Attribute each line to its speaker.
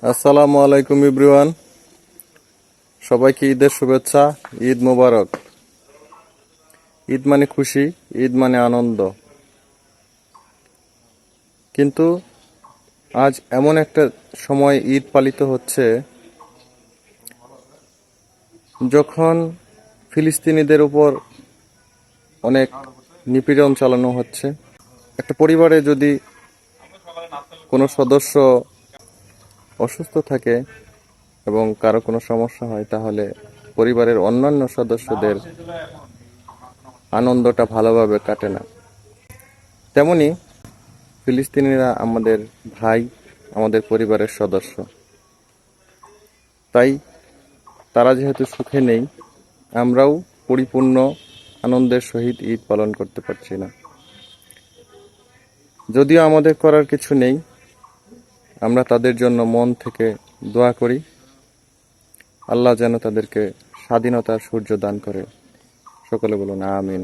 Speaker 1: আসসালামু আলাইকুম এভরিওয়ান। সবাইকে ঈদের শুভেচ্ছা। ঈদ মোবারক। ঈদ মানে খুশি, ঈদ মানে আনন্দ। কিন্তু আজ এমন একটা সময় ঈদ পালিত হচ্ছে যখন ফিলিস্তিনিদের উপর অনেক নিপীড়ন চালানো হচ্ছে। একটা পরিবারে যদি কোনো সদস্য অসুস্থ থাকে এবং কারো কোনো সমস্যা হয়, তাহলে পরিবারের অন্যান্য সদস্যদের আনন্দটা ভালোভাবে কাটে না। তেমনি ফিলিস্তিনিরা আমাদের ভাই, আমাদের পরিবারের সদস্য। তাই তারা যেহেতু সুখে নেই, আমরাও পরিপূর্ণ আনন্দের সহিত ঈদ পালন করতে পারছি না। যদিও আমাদের করার কিছু নেই, আমরা তাদের জন্য মন থেকে দোয়া করি, আল্লাহ যেন তাদেরকে স্বাধীনতার সূর্য দান করে। সকলে বলুন আমিন।